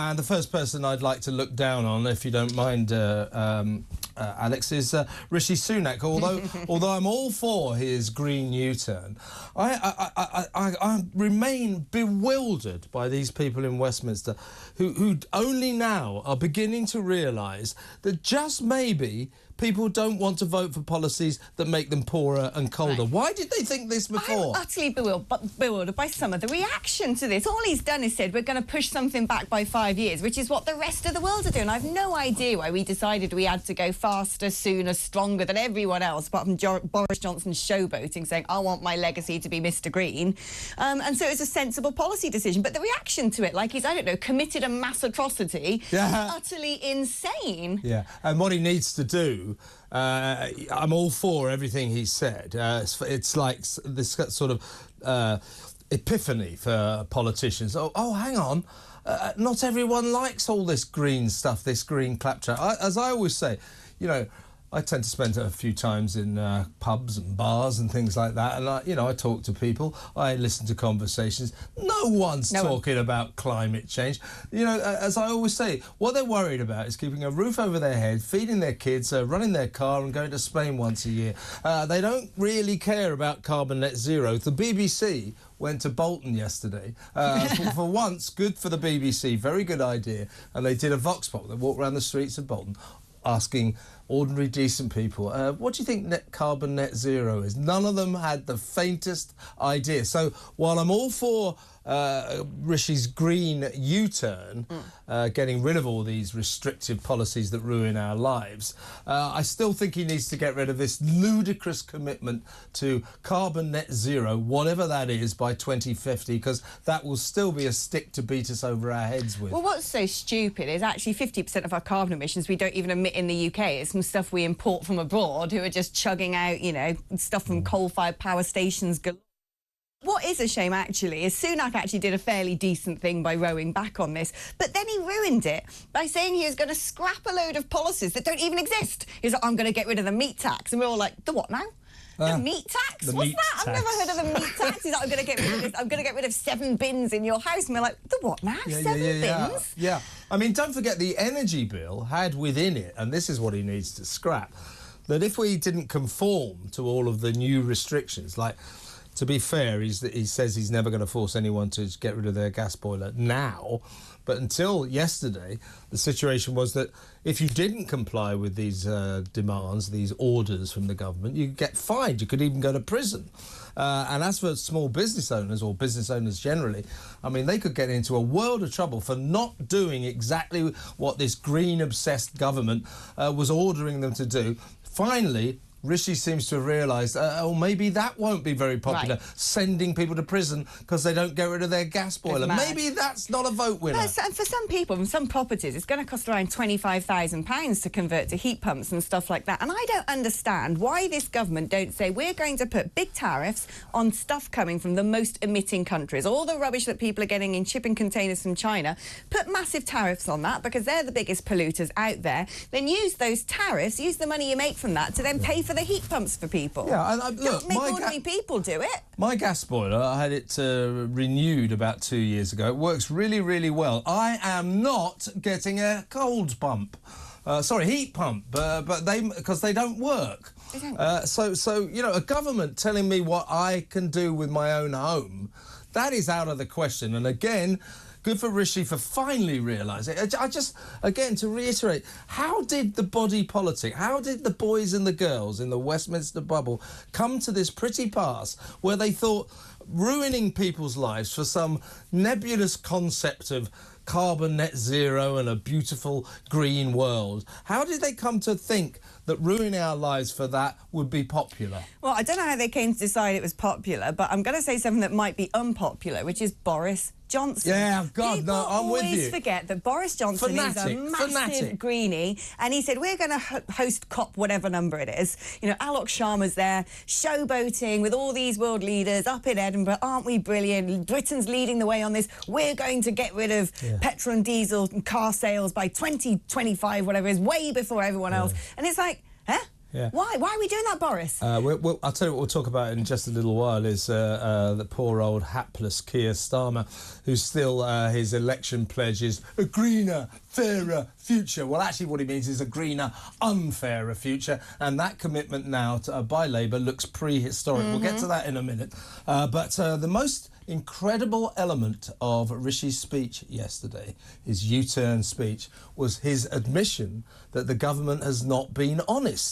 And the first person I'd like to look down on, if you don't mind, Alex, is Rishi Sunak. Although I'm all for his green U-turn, I remain bewildered by these people in Westminster who only now are beginning to realise that just maybe people don't want to vote for policies that make them poorer and colder. Right. Why did they think this before? I'm utterly bewildered by some of the reaction to this. All he's done is said we're going to push something back by 5 years, which is what the rest of the world are doing. I've no idea why we decided we had to go faster, sooner, stronger than everyone else, apart from Boris Johnson's showboating, saying, I want my legacy to be Mr. Green. And so it's a sensible policy decision. But the reaction to it, like he's, I don't know, committed a mass atrocity, is utterly insane. Yeah, and what he needs to do, I'm all for everything he said. It's like this sort of epiphany for politicians. Oh, hang on. Not everyone likes all this green stuff, this green claptrap. As I always say, you know, I tend to spend a few times in pubs and bars and things like that, and I talk to people, I listen to conversations. No one's talking about climate change. You know, as I always say, what they're worried about is keeping a roof over their head, feeding their kids, running their car and going to Spain once a year. They don't really care about carbon net zero. The BBC went to Bolton yesterday. For once, good for the BBC, very good idea. And they did a vox pop. They walked around the streets of Bolton asking ordinary, decent people, what do you think carbon net zero is? None of them had the faintest idea. So while I'm all for Rishi's green U-turn, getting rid of all these restrictive policies that ruin our lives, I still think he needs to get rid of this ludicrous commitment to carbon net zero, whatever that is, by 2050, because that will still be a stick to beat us over our heads with. Well, what's so stupid is actually 50% of our carbon emissions we don't even emit in the UK. It's some stuff we import from abroad, who are just chugging out, you know, stuff from coal-fired power stations galore. What is a shame, actually, is Sunak actually did a fairly decent thing by rowing back on this, but then he ruined it by saying he was going to scrap a load of policies that don't even exist. He's like, I'm going to get rid of the meat tax. And we're all like, the what now? The meat tax? What's that? I've never heard of the meat tax. He's like, I'm going to get rid of this. I'm going to get rid of 7 bins in your house. And we're like, the what now? 7 bins? Yeah. I mean, don't forget the energy bill had within it, and this is what he needs to scrap, that if we didn't conform to all of the new restrictions, like, to be fair, he says he's never going to force anyone to get rid of their gas boiler now. But until yesterday, the situation was that if you didn't comply with these demands, these orders from the government, you get fined. You could even go to prison. And as for small business owners, or business owners generally, I mean, they could get into a world of trouble for not doing exactly what this green-obsessed government was ordering them to do. Finally, Rishi seems to have realised, oh, maybe that won't be very popular, sending people to prison because they don't get rid of their gas boiler. Maybe that's not a vote winner. And for some people, from some properties, it's going to cost around £25,000 to convert to heat pumps and stuff like that. And I don't understand why this government don't say, we're going to put big tariffs on stuff coming from the most emitting countries. All the rubbish that people are getting in shipping containers from China, put massive tariffs on that because they're the biggest polluters out there. Then use those tariffs, use the money you make from that to then pay for the heat pumps for people. Yeah, and look, don't make ordinary people do it. My gas boiler, I had it renewed about 2 years ago. It works really, really well. I am not getting a cold pump. Heat pump, because they don't work. So you know, a government telling me what I can do with my own home, that is out of the question. And again, good for Rishi for finally realising. I just, again, to reiterate, how did the body politic, how did the boys and the girls in the Westminster Bubble come to this pretty pass where they thought ruining people's lives for some nebulous concept of carbon net zero and a beautiful green world, how did they come to think that ruining our lives for that would be popular? Well, I don't know how they came to decide it was popular, but I'm going to say something that might be unpopular, which is Boris Johnson. Yeah, God, no, I'm with you. People always forget that Boris Johnson is a massive greenie, and he said, we're going to host COP whatever number it is. You know, Alok Sharma's there, showboating with all these world leaders up in Edinburgh. Aren't we brilliant? Britain's leading the way on this. We're going to get rid of petrol and diesel car sales by 2025, whatever it is, way before everyone else. And it's like, huh? Yeah. Why? Why are we doing that, Boris? I'll tell you what we'll talk about in just a little while is the poor old hapless Keir Starmer, who's still his election pledge is a greener, fairer future. Well, actually what he means is a greener, unfairer future, and that commitment now by Labour looks prehistoric. We'll get to that in a minute. But the most incredible element of Rishi's speech yesterday, his U-turn speech, was his admission that the government has not been honest.